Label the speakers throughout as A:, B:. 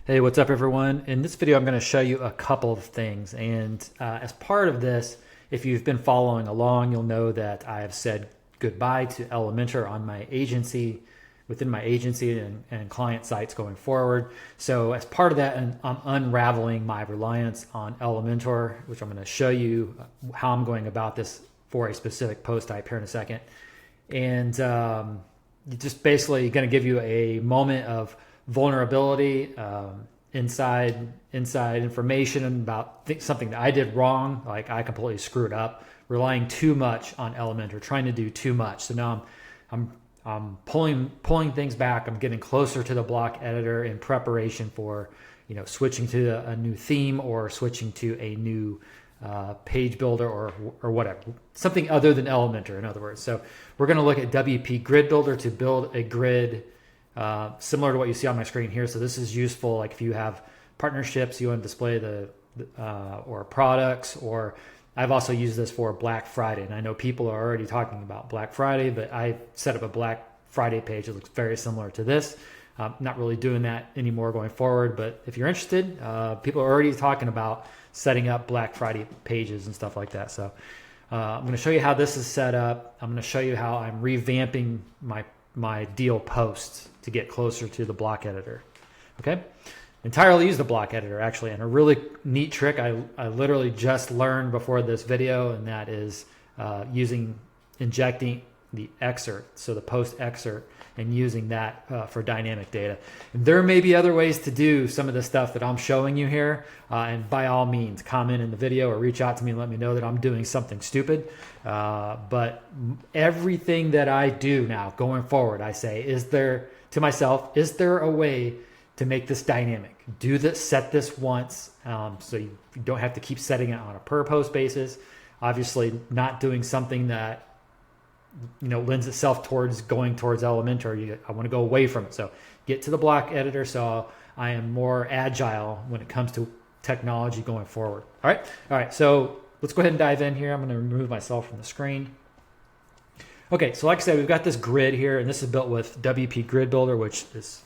A: Hey, what's up everyone? In this video, I'm going to show you a couple of things. And as part of this, if you've been following along, you'll know that I have said goodbye to Elementor on my agency, within my agency and client sites going forward. So as part of that, I'm unraveling my reliance on Elementor, which I'm going to show you how I'm going about this for a specific post type here in a second. And just basically going to give you a moment of vulnerability, inside information about something that I did wrong, like I completely screwed up, relying too much on Elementor, trying to do too much. So now I'm pulling things back. I'm getting closer to the block editor in preparation for switching to a new theme or switching to a new page builder or whatever, something other than Elementor, in other words. So we're going to look at WP Grid Builder to build a grid similar to what you see on my screen here. So this is useful like if you have partnerships, you want to display or products, or I've also used this for Black Friday. And I know people are already talking about Black Friday, but I set up a Black Friday page that looks very similar to this. Not really doing that anymore going forward, but if you're interested, people are already talking about setting up Black Friday pages and stuff like that. So I'm going to show you how this is set up. I'm going to show you how I'm revamping my deal posts to get closer to the block editor. Okay, entirely use the block editor actually, and a really neat trick I literally just learned before this video, and that is injecting the excerpt, so the post excerpt, and using that for dynamic data. And there may be other ways to do some of the stuff that I'm showing you here, and by all means comment in the video or reach out to me and let me know that I'm doing something stupid. But everything that I do now going forward, I say, to myself, is there a way to make this dynamic? Do this, set this once, so you don't have to keep setting it on a per post basis. Obviously not doing something that lends itself towards going towards Elementor. I want to go away from it. So get to the block editor so I am more agile when it comes to technology going forward. All right. So let's go ahead and dive in here. I'm going to remove myself from the screen. Okay, so like I said, we've got this grid here, and this is built with WP Grid Builder, which is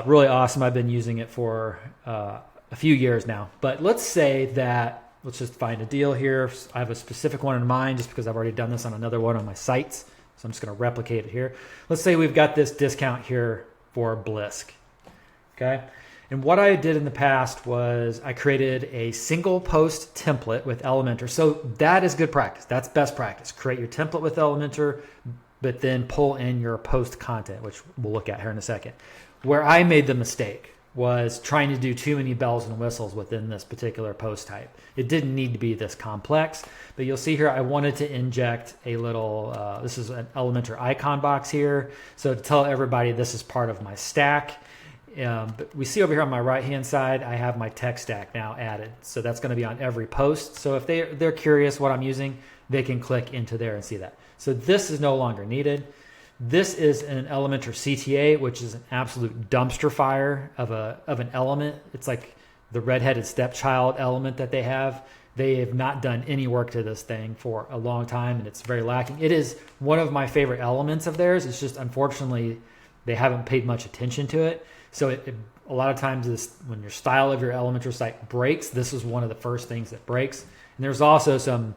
A: really awesome. I've been using it for a few years now. But let's just find a deal here. I have a specific one in mind just because I've already done this on another one on my sites. So I'm just going to replicate it here. Let's say we've got this discount here for Blisk. Okay. And what I did in the past was I created a single post template with Elementor. So that is good practice. That's best practice. Create your template with Elementor, but then pull in your post content, which we'll look at here in a second. Where I made the mistake was trying to do too many bells and whistles within this particular post type. It didn't need to be this complex, but you'll see here I wanted to inject a little, this is an Elementor icon box here. So to tell everybody this is part of my stack. But we see over here on my right hand side, I have my tech stack now added. So that's going to be on every post. So if they're curious what I'm using, they can click into there and see that. So this is no longer needed. This is an Elementor CTA, which is an absolute dumpster fire of an element. It's like the redheaded stepchild element that they have. They have not done any work to this thing for a long time, and it's very lacking. It is one of my favorite elements of theirs. It's just unfortunately they haven't paid much attention to it. So a lot of times when your style of your Elementor site breaks, this is one of the first things that breaks. And there's also some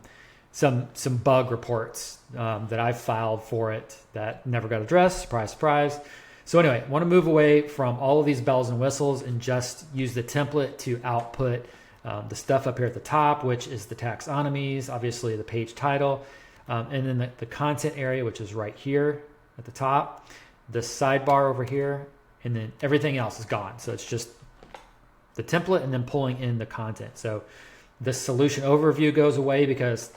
A: bug reports that I've filed for it that never got addressed. Surprise, surprise. So anyway, I want to move away from all of these bells and whistles and just use the template to output the stuff up here at the top, which is the taxonomies, obviously the page title, and then the content area, which is right here at the top, the sidebar over here, and then everything else is gone. So it's just the template and then pulling in the content. So the solution overview goes away because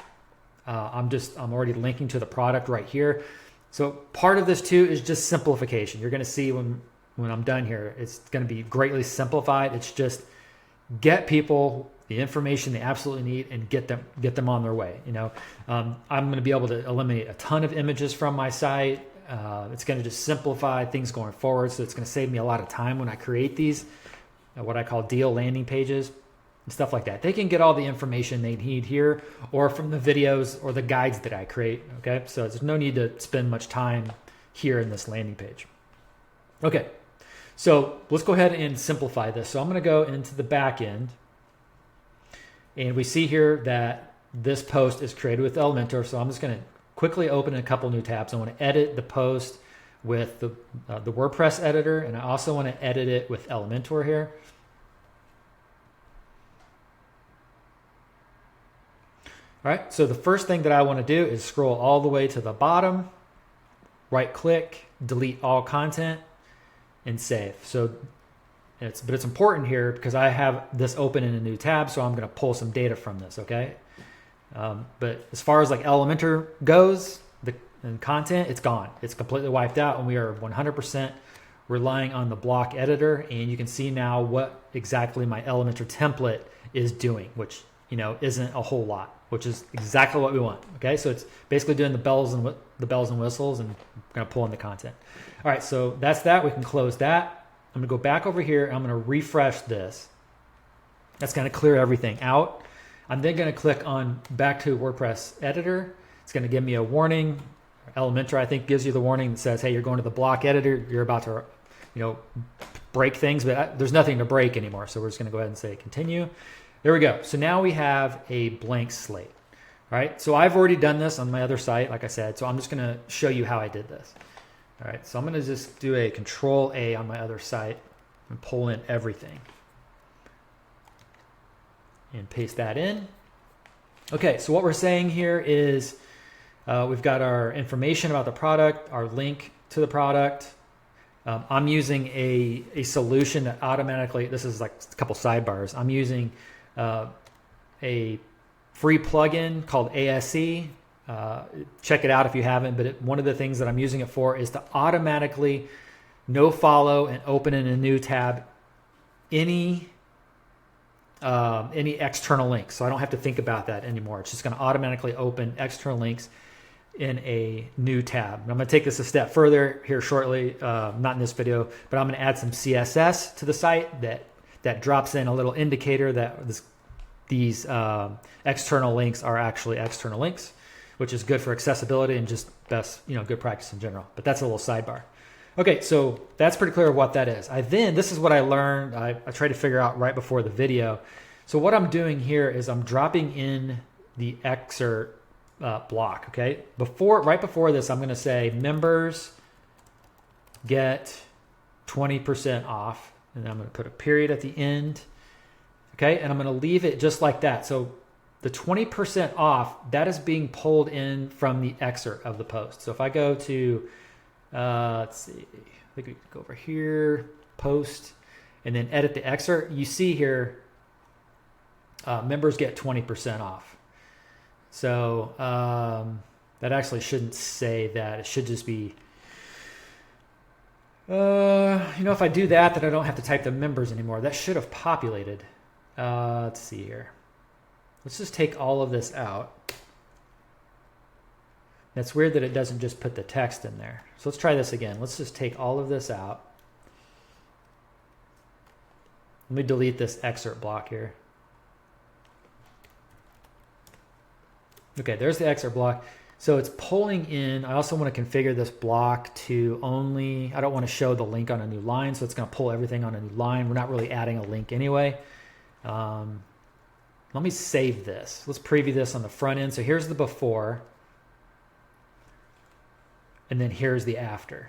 A: I'm already linking to the product right here. So part of this too is just simplification. You're going to see when I'm done here, it's going to be greatly simplified. It's just get people the information they absolutely need and get them on their way. I'm going to be able to eliminate a ton of images from my site. It's going to just simplify things going forward. So it's going to save me a lot of time when I create these, what I call deal landing pages and stuff like that. They can get all the information they need here or from the videos or the guides that I create. Okay. So there's no need to spend much time here in this landing page. Okay. So let's go ahead and simplify this. So I'm going to go into the back end, and we see here that this post is created with Elementor. So I'm just going to quickly open a couple new tabs. I want to edit the post with the WordPress editor, and I also want to edit it with Elementor here. All right, so the first thing that I want to do is scroll all the way to the bottom, right click, delete all content, and save. So it's important here because I have this open in a new tab, so I'm going to pull some data from this, okay? But as far as like Elementor goes, and content, it's gone. It's completely wiped out, and we are 100% relying on the block editor. And you can see now what exactly my Elementor template is doing, which isn't a whole lot, which is exactly what we want. Okay, so it's basically doing the bells and whistles, and we're gonna pull in the content. All right, so that's that. We can close that. I'm gonna go back over here. I'm gonna refresh this. That's gonna clear everything out. I'm then gonna click on back to WordPress editor. It's gonna give me a warning. Elementor, I think, gives you the warning that says, hey, you're going to the block editor. You're about to, break things, but there's nothing to break anymore. So we're just gonna go ahead and say continue. There we go. So now we have a blank slate. All right. So I've already done this on my other site, like I said. So I'm just going to show you how I did this. All right. So I'm going to just do a Control A on my other site and pull in everything and paste that in. Okay. So what we're saying here is we've got our information about the product, our link to the product. I'm using a solution that automatically, this is like a couple sidebars. I'm using a free plugin called ASE. Check it out if you haven't, but one of the things that I'm using it for is to automatically no follow and open in a new tab any external links. So I don't have to think about that anymore. It's just going to automatically open external links in a new tab. And I'm going to take this a step further here shortly, not in this video, but I'm going to add some CSS to the site that drops in a little indicator that these external links are actually external links, which is good for accessibility and just best, good practice in general. But that's a little sidebar. Okay, so that's pretty clear what that is. This is what I learned. I tried to figure out right before the video. So what I'm doing here is I'm dropping in the excerpt block. Okay, right before this, I'm going to say members get 20% off, and I'm going to put a period at the end. Okay, and I'm going to leave it just like that. So the 20% off, that is being pulled in from the excerpt of the post. So if I go to, let's see, I think we can go over here, post, and then edit the excerpt. You see here, members get 20% off. So that actually shouldn't say that. It should just be, if I do that, then I don't have to type the members anymore. That should have populated. Let's see here. Let's just take all of this out. That's weird that it doesn't just put the text in there. So let's try this again. Let's just take all of this out. Let me delete this excerpt block here. Okay, there's the excerpt block. So it's pulling in. I also want to configure this block to only, I don't want to show the link on a new line, so it's going to pull everything on a new line. We're not really adding a link anyway. Let me save this. Let's preview this on the front end. So here's the before, and then here's the after.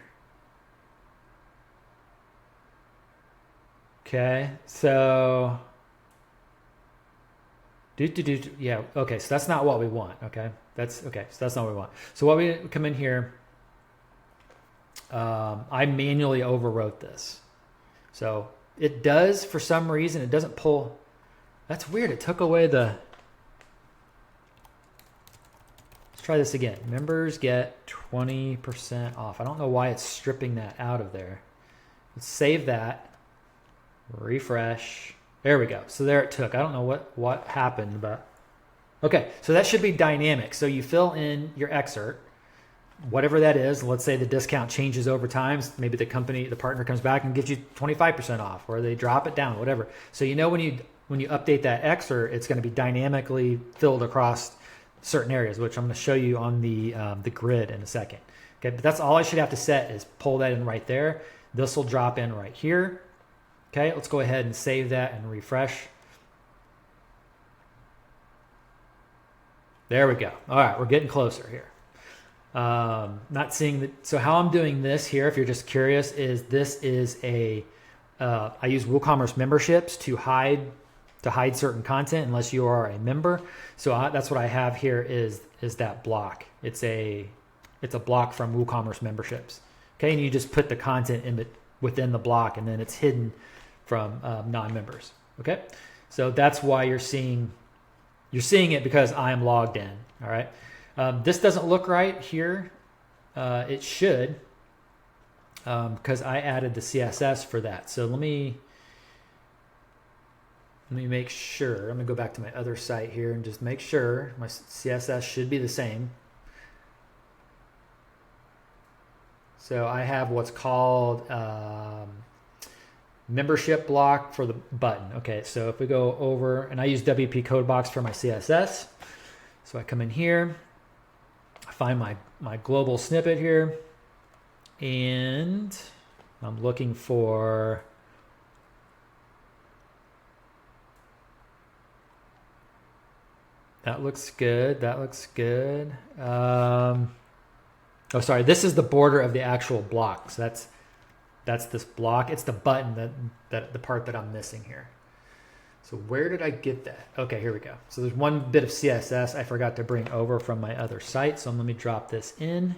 A: Okay, so yeah, okay, so that's not what we want. Okay, so that's not what we want. So what we come in here, I manually overwrote this. So it does, for some reason, it doesn't pull. That's weird. It took away the. Let's try this again. Members get 20% off. I don't know why it's stripping that out of there. Let's save that. Refresh. There we go. So there it took. I don't know what happened, but okay. So that should be dynamic. So you fill in your excerpt, whatever that is. Let's say the discount changes over time. Maybe the partner comes back and gives you 25% off, or they drop it down, whatever. So when you update that excerpt, it's going to be dynamically filled across certain areas, which I'm going to show you on the grid in a second. Okay, but that's all I should have to set is pull that in right there. This will drop in right here. Okay, let's go ahead and save that and refresh. There we go. All right, we're getting closer here. Not seeing that. So how I'm doing this here, if you're just curious, is this is a, I use WooCommerce memberships to hide certain content unless you are a member. So that's what I have here is that block. It's a block from WooCommerce memberships. Okay, and you just put the content within the block, and then it's hidden from non-members. Okay, so that's why you're seeing it because I am logged in. All right, this doesn't look right here. It should, because I added the CSS for that. So let me make sure. I'm gonna go back to my other site here and just make sure my CSS should be the same. So I have what's called membership block for the button. Okay, so if we go over, and I use WP Codebox for my CSS. So I come in here, I find my global snippet here, and I'm looking for that looks good. That looks good. Oh, sorry. This is the border of the actual block. So that's this block. It's the button that the part that I'm missing here. So where did I get that? Okay, here we go. So there's one bit of CSS I forgot to bring over from my other site. So let me drop this in.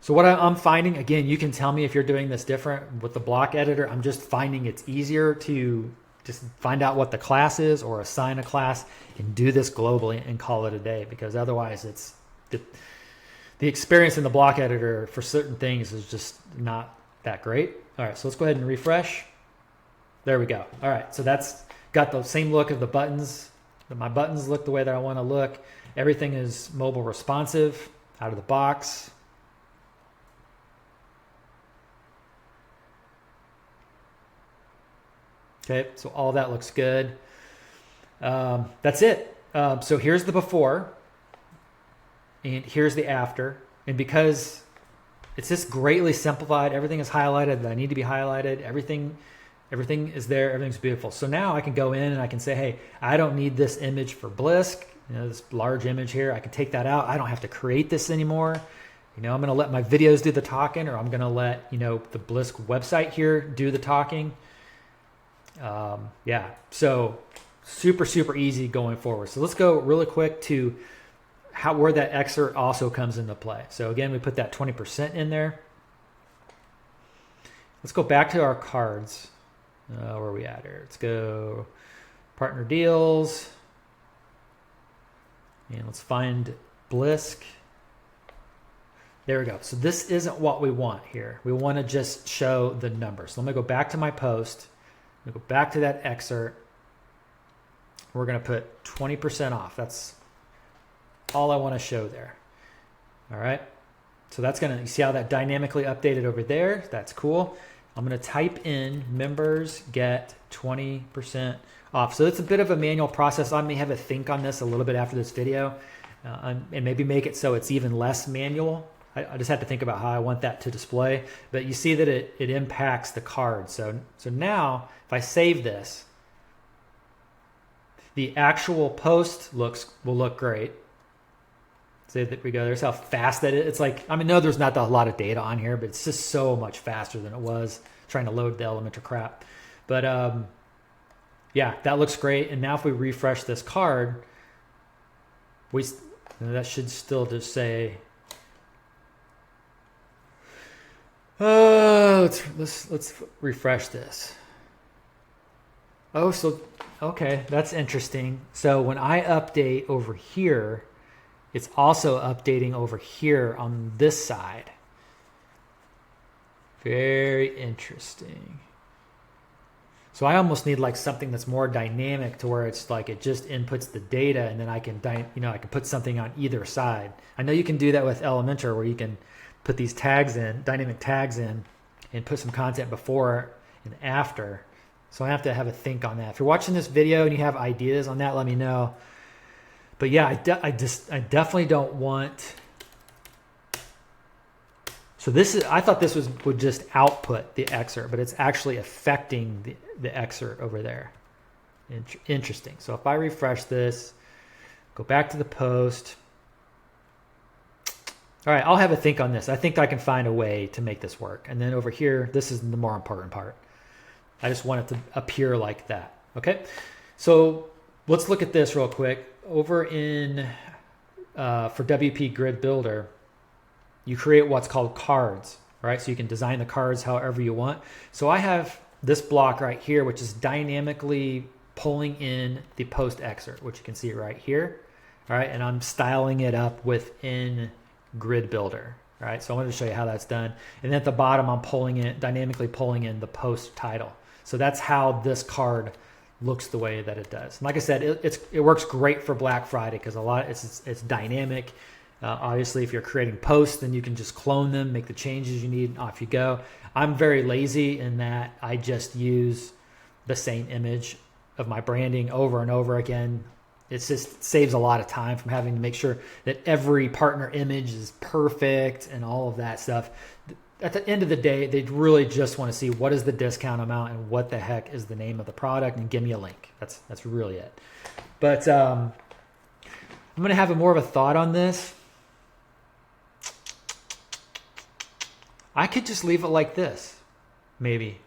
A: So what I'm finding, again, you can tell me if you're doing this different with the block editor. I'm just finding it's easier to just find out what the class is or assign a class and do this globally and call it a day, because otherwise it's the experience in the block editor for certain things is just not that great. All right, so let's go ahead and refresh. There we go. All right, so that's got the same look of the buttons. My buttons look the way that I want to look. Everything is mobile responsive out of the box. Okay, so all that looks good. That's it. So here's the before, and here's the after. And because it's just greatly simplified, everything is highlighted that I need to be highlighted. Everything is there. Everything's beautiful. So now I can go in and I can say, hey, I don't need this image for Blisk. This large image here, I can take that out. I don't have to create this anymore. I'm going to let my videos do the talking, or I'm going to let the Blisk website here do the talking. Yeah, so super easy going forward. So let's go really quick to where that excerpt also comes into play. So again, we put that 20% in there. Let's go back to our cards. Where are we at here? Let's go partner deals, and let's find Blisk. There we go. So this isn't what we want here. We want to just show the numbers. So let me go back to my post. We go back to that excerpt. We're going to put 20% off. That's all I want to show there. All right. So that's going to, you see how that dynamically updated over there? That's cool. I'm going to type in members get 20% off. So it's a bit of a manual process. I may have a think on this a little bit after this video and maybe make it so it's even less manual. I just have to think about how I want that to display. But you see that it impacts the card. So now if I save this, the actual post will look great. So there we go. There's how fast that is. It's like, I mean, no, there's not a lot of data on here, but it's just so much faster than it was trying to load the Elementor crap. But yeah, that looks great. And now if we refresh this card, that should still just say, let's refresh this. Oh, so okay, that's interesting. So when I update over here, it's also updating over here on this side. Very interesting. So I almost need like something that's more dynamic to where it's like it just inputs the data and then I can I can put something on either side. I know you can do that with Elementor where you can put these tags in, dynamic tags in, and put some content before and after. So I have to have a think on that. If you're watching this video and you have ideas on that, let me know. But yeah, I definitely don't want. So this is, I thought this would just output the excerpt, but it's actually affecting the excerpt over there. Interesting. So if I refresh this, go back to the post. All right, I'll have a think on this. I think I can find a way to make this work. And then over here, this is the more important part. I just want it to appear like that. Okay, so let's look at this real quick. Over in, for WP Grid Builder, you create what's called cards, right? So you can design the cards however you want. So I have this block right here, which is dynamically pulling in the post excerpt, which you can see right here. All right, and I'm styling it up within Grid Builder. All right, so I wanted to show you how that's done. And then at the bottom, I'm dynamically pulling in the post title. So that's how this card looks the way that it does. And like I said, it works great for Black Friday because it's dynamic. Obviously, if you're creating posts, then you can just clone them, make the changes you need, and off you go. I'm very lazy in that I just use the same image of my branding over and over again. It just saves a lot of time from having to make sure that every partner image is perfect and all of that stuff. At the end of the day, they really just want to see what is the discount amount and what the heck is the name of the product and give me a link. That's really it. But I'm going to have more of a thought on this. I could just leave it like this, maybe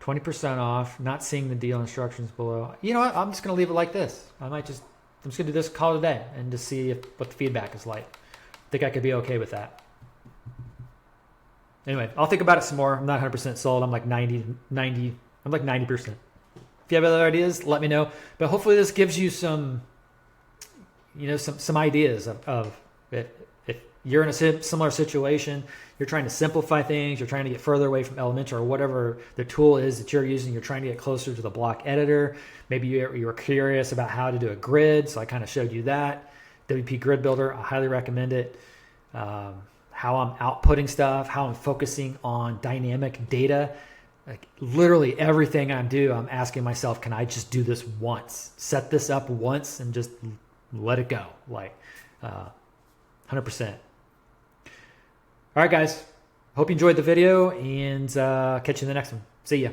A: 20% off, not seeing the deal instructions below. You know what? I'm just going to leave it like this. I'm just going to do this, call it a day, and just see what the feedback is like. I think I could be okay with that. Anyway, I'll think about it some more. I'm not 100% sold. I'm like 90%. If you have other ideas, let me know. But hopefully this gives you some ideas of it. If you're in a similar situation, you're trying to simplify things, you're trying to get further away from Elementor or whatever the tool is that you're using, you're trying to get closer to the block editor. Maybe you were curious about how to do a grid, so I kind of showed you that. WP Grid Builder, I highly recommend it. How I'm outputting stuff, how I'm focusing on dynamic data. Like literally everything I do, I'm asking myself, can I just do this once? Set this up once and just let it go, like 100%. All right, guys. Hope you enjoyed the video and catch you in the next one. See ya.